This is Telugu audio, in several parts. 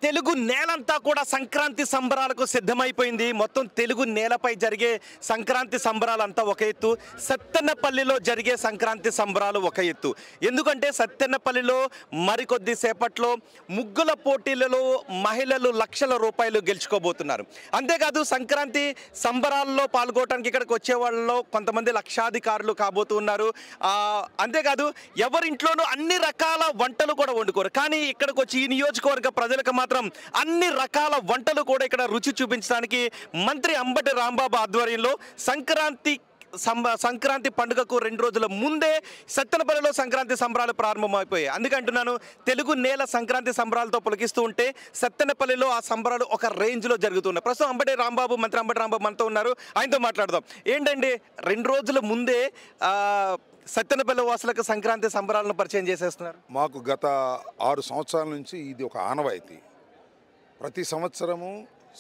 తెలుగు నేలంతా కూడా సంక్రాంతి సంబరాలకు సిద్ధమైపోయింది. మొత్తం తెలుగు నేలపై జరిగే సంక్రాంతి సంబరాలంతా ఒక ఎత్తు, సత్తెనపల్లిలో జరిగే సంక్రాంతి సంబరాలు ఒక ఎత్తు. ఎందుకంటే సత్తెనపల్లిలో మరికొద్ది సేపట్లో ముగ్గుల పోటీలలో మహిళలు లక్షల రూపాయలు గెలుచుకోబోతున్నారు. అంతేకాదు సంక్రాంతి సంబరాల్లో పాల్గొనడానికి ఇక్కడికి వచ్చే వాళ్ళలో కొంతమంది లక్షాధికారులు కాబోతున్నారు. అంతేకాదు ఎవరింట్లోనూ అన్ని రకాల వంటలు కూడా వండుకోరు, కానీ ఇక్కడికి వచ్చి ఈ నియోజకవర్గ ప్రజలకు మాత్రం అన్ని రకాల వంటలు కూడా ఇక్కడ రుచి చూపించడానికి మంత్రి అంబటి రాంబాబు ఆధ్వర్యంలో సంక్రాంతి పండుగకు 2 రోజుల ముందే సత్తెనపల్లిలో సంక్రాంతి సంబరాలు ప్రారంభమైపోయాయి. అందుకంటున్నాను, తెలుగు నేల సంక్రాంతి సంబరాలతో పులకిస్తూ ఉంటే సత్తెనపల్లిలో ఆ సంబరాలు ఒక రేంజ్లో జరుగుతున్నాయి. ప్రస్తుతం మంత్రి అంబటి రాంబాబు మనతో ఉన్నారు, ఆయనతో మాట్లాడదాం. ఏంటండి 2 రోజుల ముందే సత్తెనపల్లి వాసులకు సంక్రాంతి సంబరాలను పరిచయం చేసేస్తున్నారు? మాకు గత 6 సంవత్సరాల నుంచి ఇది ఒక ఆనవాయితీ. ప్రతి సంవత్సరము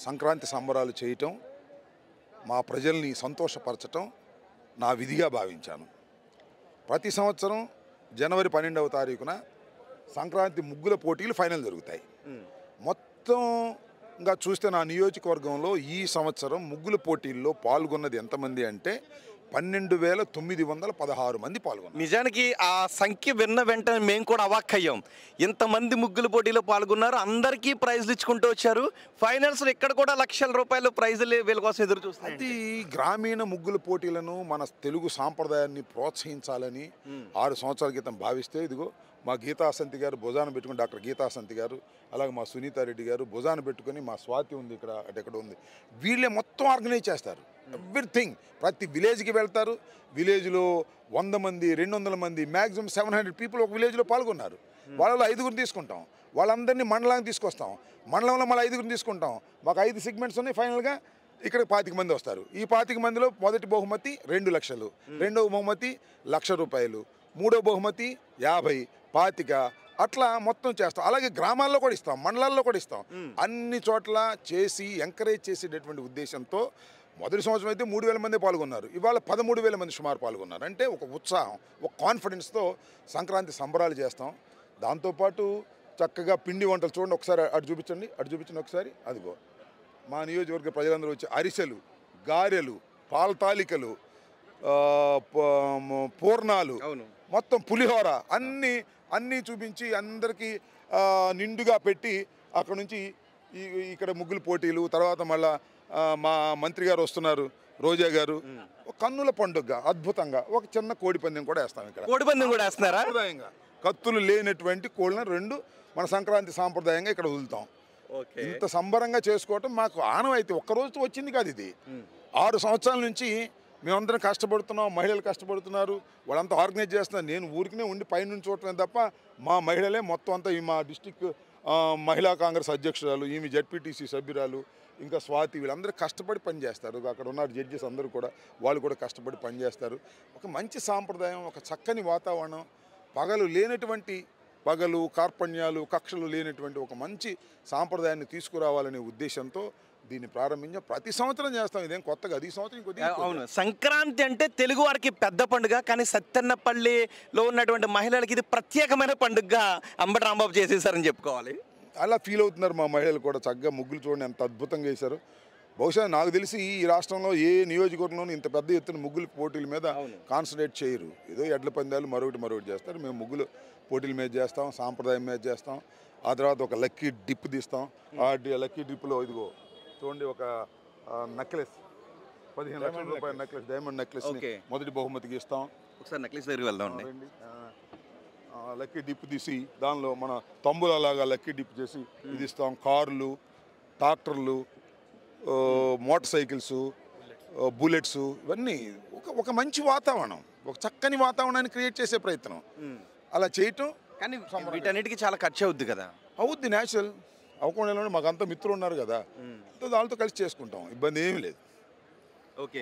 సంక్రాంతి సంబరాలు చేయటం, మా ప్రజల్ని సంతోషపరచటం నా విధిగా భావించాను. ప్రతి సంవత్సరం జనవరి 12వ తారీఖున సంక్రాంతి ముగ్గుల పోటీలు ఫైనల్ జరుగుతాయి. మొత్తంగా చూస్తే నా నియోజకవర్గంలో ఈ సంవత్సరం ముగ్గుల పోటీల్లో పాల్గొన్నది ఎంతమంది అంటే 12,916 మంది పాల్గొన్నారు. నిజానికి ఆ సంఖ్య విన్న వెంటనే మేము కూడా అవాక్కయ్యాం. ఇంతమంది ముగ్గుల పోటీలో పాల్గొన్నారు, అందరికీ ప్రైజ్లు ఇచ్చుకుంటూ వచ్చారు. ఫైనల్స్లో ఇక్కడ కూడా లక్షల రూపాయలు ప్రైజులు వీళ్ళ కోసం ఎదురు చూస్తారు. అది గ్రామీణ ముగ్గుల పోటీలను మన తెలుగు సాంప్రదాయాన్ని ప్రోత్సహించాలని 6 సంవత్సరాల క్రితం భావిస్తే ఇదిగో మా గీతాసంతి గారు భుజాన పెట్టుకుని, డాక్టర్ గీతాసంతి గారు, అలాగే మా సునీతారెడ్డి గారు భుజాన పెట్టుకుని, మా స్వాతి ఉంది ఇక్కడ అటెక్కడ ఉంది, వీళ్ళే మొత్తం ఆర్గనైజ్ చేస్తారు. ఎవ్రీథింగ్. ప్రతి విలేజ్కి వెళ్తారు. విలేజ్లో 100 మంది 200 మంది మ్యాక్సిమం 700 పీపుల్ ఒక విలేజ్లో పాల్గొన్నారు. వాళ్ళలో 5గురిని తీసుకుంటాం, వాళ్ళందరినీ మండలానికి తీసుకొస్తాం, మండలంలో మళ్ళీ 5గురిని తీసుకుంటాం. మాకు 5 సెగ్మెంట్స్ ఉన్నాయి. ఫైనల్గా ఇక్కడ 25 మంది వస్తారు. ఈ 25 మందిలో మొదటి బహుమతి 2 లక్షలు, రెండవ బహుమతి 1,00,000 రూపాయలు, మూడో బహుమతి 50, 25 అట్లా మొత్తం చేస్తాం. అలాగే గ్రామాల్లో కూడా ఇస్తాం, మండలాల్లో కూడా ఇస్తాం. అన్ని చోట్ల చేసి ఎంకరేజ్ చేసేటటువంటి ఉద్దేశంతో మొదటి సంవత్సరం అయితే 3,000 మంది పాల్గొన్నారు. ఇవాళ 13,000 మంది సుమారు పాల్గొన్నారు. అంటే ఒక ఉత్సాహం, ఒక కాన్ఫిడెన్స్తో సంక్రాంతి సంబరాలు చేస్తాం. దాంతోపాటు చక్కగా పిండి వంటలు చూడండి, ఒకసారి అటు చూపించండి ఒకసారి. అదిగో మా నియోజకవర్గ ప్రజలందరూ వచ్చి అరిసెలు, గారెలు, పాలతాలికలు, పూర్ణాలు, మొత్తం పులిహోర అన్నీ చూపించి అందరికీ నిండుగా పెట్టి అక్కడ నుంచి ఇక్కడ ముగ్గులు పోటీలు. తర్వాత మళ్ళా మా మంత్రి గారు వస్తున్నారు, రోజా గారు, కన్నుల పండుగ అద్భుతంగా ఒక చిన్న కోడి పందెం కూడా వేస్తాం. ఇక్కడ కోడి పందెం కూడా వేస్తున్నారా? సాంప్రదాయంగా కత్తులు లేనటువంటి కోళ్ళను 2 మన సంక్రాంతి సాంప్రదాయంగా ఇక్కడ వదులుతాం. ఇంత సంబరంగా చేసుకోవటం మాకు ఆనవాయితీ. ఒక్కరోజుతో వచ్చింది కాదు ఇది. 6 సంవత్సరాల నుంచి మేమందరం కష్టపడుతున్నాం, మహిళలు కష్టపడుతున్నారు, వాళ్ళంతా ఆర్గనైజ్ చేస్తున్నారు. నేను ఊరికినే ఉండి పైనుంచి చూడటమే తప్ప మా మహిళలే మొత్తం అంతా. మా డిస్టిక్ మహిళా కాంగ్రెస్ అధ్యక్షురాలు, ఈమె జడ్పీటీసీ సభ్యురాలు, ఇంకా స్వాతి, వీళ్ళందరూ కష్టపడి పనిచేస్తారు. అక్కడ ఉన్న జడ్జెస్ అందరూ కూడా వాళ్ళు కూడా కష్టపడి పనిచేస్తారు. ఒక మంచి సాంప్రదాయం, ఒక చక్కని వాతావరణం, పగలు కార్పణ్యాలు కక్షలు లేనటువంటి ఒక మంచి సాంప్రదాయాన్ని తీసుకురావాలనే ఉద్దేశంతో దీన్ని ప్రారంభించాం. ప్రతి సంవత్సరం చేస్తాం, ఇదేం కొత్తగా. ఈ సంవత్సరం కొద్దిగా. అవును, సంక్రాంతి అంటే తెలుగు వారికి పెద్ద పండుగ, కానీ సత్తెనపల్లిలో ఉన్నటువంటి మహిళలకి ఇది ప్రత్యేకమైన పండుగగా అంబటి రాంబాబు చేసేసారని చెప్పుకోవాలి. అలా ఫీల్ అవుతున్నారు మా మహిళలు కూడా. చక్కగా ముగ్గులు చూడండి ఎంత అద్భుతంగా వేశారు. బహుశా నాకు తెలిసి ఈ రాష్ట్రంలో ఏ నియోజకవర్గంలోనూ ఇంత పెద్ద ఎత్తున ముగ్గుల పోటీల మీద కాన్సన్ట్రేట్ చేయరు. ఏదో ఎడ్ల పందాలు మరొకటి చేస్తారు. మేము ముగ్గులు పోటీల మీద చేస్తాం, సాంప్రదాయం మీద చేస్తాం. ఆ తర్వాత ఒక లక్కీ డిప్ తీస్తాం. ఆ లక్కీ డిప్లో ఇదిగో చూడండి, ఒక నెక్లెస్ 15 లక్షల రూపాయల నెక్లెస్, డైమండ్ నెక్లెస్ మొదటి బహుమతికి ఇస్తాం. ఒకసారి నెక్లెస్ దగ్గరికి వెళ్దాం. లక్కీ డిప్ తీసి దానిలో మన తంబులలాగా లక్కీ డిప్ చేసి ఇది ఇస్తాం. కార్లు, ట్రాక్టర్లు, మోటార్ సైకిల్స్, బుల్లెట్స్, ఇవన్నీ ఒక మంచి వాతావరణం, ఒక చక్కని వాతావరణాన్ని క్రియేట్ చేసే ప్రయత్నం అలా చేయటం. కానీ వీటన్నిటికీ చాలా ఖర్చు అవుద్ది కదా? అవుద్ది, న్యాచురల్. అవ్వకుండా మాకంతా మిత్రులు ఉన్నారు కదా, వాళ్ళతో కలిసి చేసుకుంటాం, ఇబ్బంది ఏమీ లేదు. ఓకే,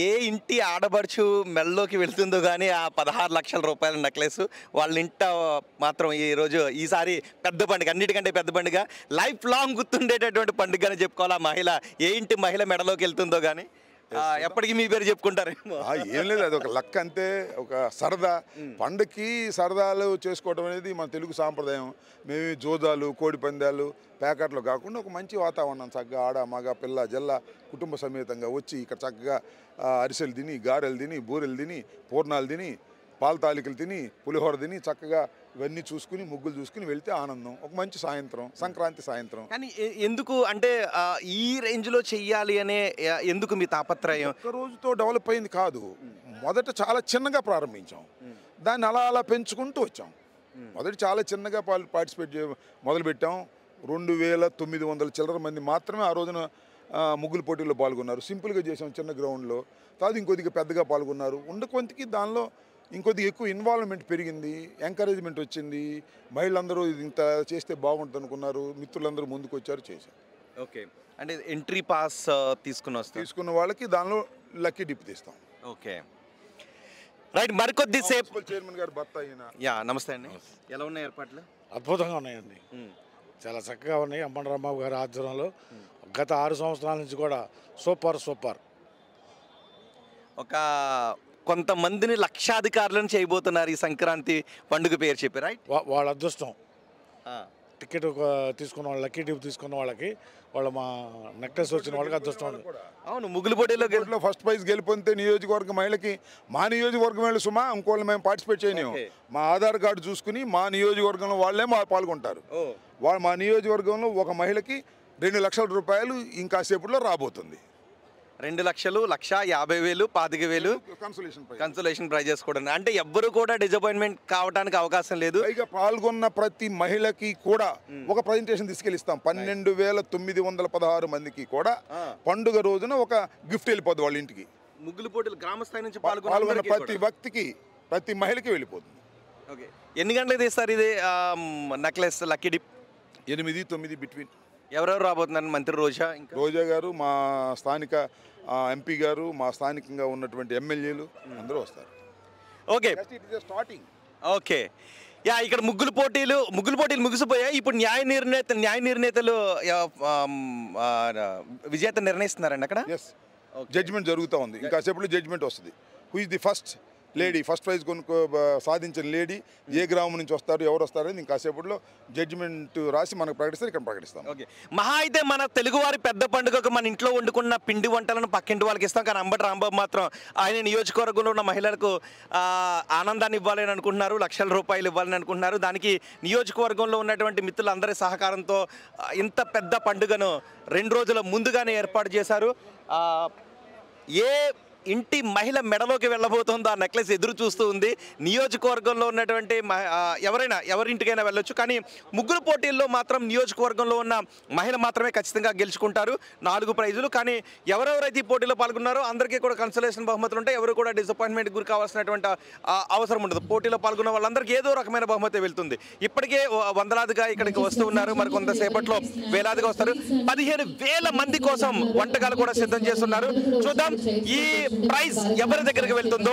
ఏ ఇంటి ఆడబడుచు మెల్లోకి వెళ్తుందో కానీ ఆ 16 లక్షల రూపాయల నెక్లెస్ వాళ్ళ ఇంట మాత్రం ఈసారి పెద్ద పండుగ, అన్నిటికంటే పెద్ద పండుగ, లైఫ్ లాంగ్ గుర్తుండేటటువంటి పండుగ అని చెప్పుకోవాలి. ఆ మహిళ ఏ ఇంటి మహిళ మెడలోకి వెళ్తుందో కానీ ఎప్పటికీ మీ పేరు చెప్పుకుంటారేమో. ఏం లేదు, అది ఒక లక్ అంతే, ఒక సరదా. పండక్కి సరదాలు చేసుకోవడం అనేది మన తెలుగు సాంప్రదాయం. మేము జోదాలు, కోడి పందాలు, ప్యాకెట్లు కాకుండా ఒక మంచి వాతావరణం, చక్కగా ఆడ మగ పిల్ల జల్ల కుటుంబ సమేతంగా వచ్చి ఇక్కడ చక్కగా అరిసెలు తిని, గారెలు తిని, బూరెలు తిని, పూర్ణాలు తిని, పాల తాలికలు తిని, పులిహోర తిని, చక్కగా ఇవన్నీ చూసుకుని ముగ్గులు చూసుకుని వెళ్తే ఆనందం. ఒక మంచి సాయంత్రం, సంక్రాంతి సాయంత్రం. కానీ ఎందుకు అంటే ఈ రేంజ్లో చెయ్యాలి అనే ఎందుకు మీ తాపత్రయం? ఒక్క రోజుతో డెవలప్ అయింది కాదు. మొదట చాలా చిన్నగా ప్రారంభించాం, దాన్ని అలా అలా పెంచుకుంటూ వచ్చాం. మొదట చాలా చిన్నగా పార్టిసిపేట్ మొదలుపెట్టాం. 2900 చిల్లర మంది మాత్రమే ఆ రోజున ముగ్గుల పోటీల్లో పాల్గొన్నారు. సింపుల్గా చేసాం చిన్న గ్రౌండ్లో. తర్వాత ఇంకొద్దిగా పెద్దగా పాల్గొన్నారు. కొంతకి దానిలో ఇంకొద్దిగా ఎక్కువ ఇన్వాల్వ్మెంట్ పెరిగింది, ఎంకరేజ్మెంట్ వచ్చింది. మహిళలందరూ ఇంత చేస్తే బాగుంటుంది అనుకున్నారు, మిత్రులందరూ ముందుకు వచ్చారు, చేశారు. ఓకే, అంటే ఎంట్రీ పాస్ తీసుకున్న వాళ్ళకి దానిలో లక్కీ డిప్ తీస్తాం. Okay, right. మరికొద్ది సేపు చైర్మన్ గారు భర్త అయిన. నమస్తే అండి, ఎలా ఉన్నాయి ఏర్పాట్లు? అద్భుతంగా ఉన్నాయండి, చాలా చక్కగా ఉన్నాయి. అంబటి రాంబాబు గారి ఆధ్వర్యంలో గత 6 సంవత్సరాల నుంచి కూడా సూపర్. ఒక కొంతమందిని లక్షాధికారులను చేయబోతున్నారు ఈ సంక్రాంతి పండుగ పేరు చెప్పి, రైట్? వాళ్ళ అదృష్టం. టికెట్ తీసుకున్న వాళ్ళు, లక్కీ డిప్ తీసుకున్న వాళ్ళకి, వాళ్ళ మా నెక్లెస్ వచ్చిన వాళ్ళకి అదృష్టం ఉంది. అవును, ముగ్గులు పోటీలో ఫస్ట్ ప్రైజ్ గెలిపొందితే నియోజకవర్గ మహిళకి, మా నియోజకవర్గం వాళ్ళు సుమా ఇంకోళ్ళు మేము పార్టిసిపేట్ చేయలేము. మా ఆధార్ కార్డు చూసుకుని మా నియోజకవర్గంలో వాళ్ళే పాల్గొంటారు. వాళ్ళు మా నియోజకవర్గంలో ఒక మహిళకి 2 లక్షల రూపాయలు ఇంకాసేపులో రాబోతుంది. 2 లక్షలు, 1,50,000, 25,000 కన్సోలేషన్ ప్రైజెస్ కూడా. అంటే ఎవ్వరు కూడా డిసప్పాయింట్మెంట్ కావడానికి అవకాశం లేదు. పైగా పాల్గొన్న ప్రతి మహిళకి కూడా ఒక ప్రజెంటేషన్ తీసుకెళ్ళిస్తాం. 12,916 మందికి కూడా పండుగ రోజున ఒక గిఫ్ట్ వెళ్ళిపోద్ది వాళ్ళ ఇంటికి. ముగ్గులు పోటీలు గ్రామ స్థాయి నుంచి పాల్గొన్న ప్రతి వ్యక్తికి, ప్రతి మహిళకి వెళ్ళిపోతుంది. ఓకే, ఎన్ని గంటలకు తీస్తారు ఇది నెక్లెస్ లక్కీ డిప్? 8-9 బిట్వీన్. ఎవరెవరు రాబోతున్నారు? మంత్రి రోజా గారు, మా స్థానిక ఎంపీ గారు, మా స్థానికంగా ఉన్నటువంటి ఎమ్మెల్యేలు అందరూ వస్తారు. Okay, starting. ఓకే, ఇక్కడ ముగ్గులు పోటీలు ముగిసిపోయాయి. ఇప్పుడు న్యాయ నిర్ణేతలు విజేత నిర్ణయిస్తున్నారండి అక్కడ. జడ్జిమెంట్ జరుగుతూ ఉంది, ఇంకా సేపట్లో జడ్జిమెంట్ వస్తుంది. Who is the first lady, first prize సాధించిన లేడీ, ఏ గ్రామం నుంచి వస్తారు, ఎవరు వస్తారు అని ఇంకాసేపట్లో జడ్జిమెంట్ రాసి మనకు ప్రకటిస్తారు, ఇక్కడ ప్రకటిస్తాం. ఓకే, మహా అయితే మన తెలుగువారి పెద్ద పండుగకు మన ఇంట్లో వండుకున్న పిండి వంటలను పక్కింటి వాళ్ళకి ఇస్తాం. కానీ అంబటి రాంబాబు మాత్రం ఆయన నియోజకవర్గంలో ఉన్న మహిళలకు ఆనందాన్ని ఇవ్వాలని అనుకుంటున్నారు, లక్షల రూపాయలు ఇవ్వాలని అనుకుంటున్నారు. దానికి నియోజకవర్గంలో ఉన్నటువంటి మిత్రులందరి సహకారంతో ఇంత పెద్ద పండుగను 2 రోజుల ముందుగానే ఏర్పాటు చేశారు. ఏ ఇంటి మహిళ మెడలోకి వెళ్ళబోతుందో ఆ నెక్లెస్ ఎదురు చూస్తూ ఉంది. నియోజకవర్గంలో ఉన్నటువంటి ఎవరింటికైనా వెళ్ళొచ్చు, కానీ ముగ్గురు పోటీల్లో మాత్రం నియోజకవర్గంలో ఉన్న మహిళ మాత్రమే ఖచ్చితంగా గెలుచుకుంటారు 4 ప్రైజులు. కానీ ఎవరెవరైతే ఈ పోటీలో పాల్గొన్నారో అందరికీ కూడా కన్సోలేషన్ బహుమతులు ఉంటాయి. ఎవరు కూడా డిసప్పాయింట్మెంట్ గురి కావాల్సినటువంటి అవసరం ఉండదు. పోటీలో పాల్గొన్న వాళ్ళందరికీ ఏదో రకమైన బహుమతి వెళ్తుంది. ఇప్పటికే వందలాదిగా ఇక్కడికి వస్తూ ఉన్నారు, మరి కొంతసేపట్లో వేలాదిగా వస్తారు. 15,000 మంది కోసం వంటకాలు కూడా సిద్ధం చేస్తున్నారు. చూద్దాం ఈ ప్రైజ్ ఎవరి దగ్గరికి వెళ్తుందో.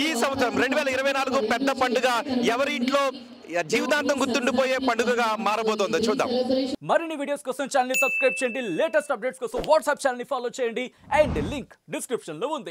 ఈ సంవత్సరం 2024 పెద్ద పండుగ ఎవరి ఇంట్లో జీవితాంతం గుర్తుండిపోయే పండుగగా మారబోతోందో చూద్దాం. మరిన్ని వీడియోస్ కోసం ఛానల్ ని సబ్స్క్రైబ్ చేయండి, లేటెస్ట్ అప్డేట్స్ కోసం వాట్సాప్ ఛానల్ ని ఫాలో చేయండి, అండ్ లింక్ డిస్క్రిప్షన్ లో ఉంది.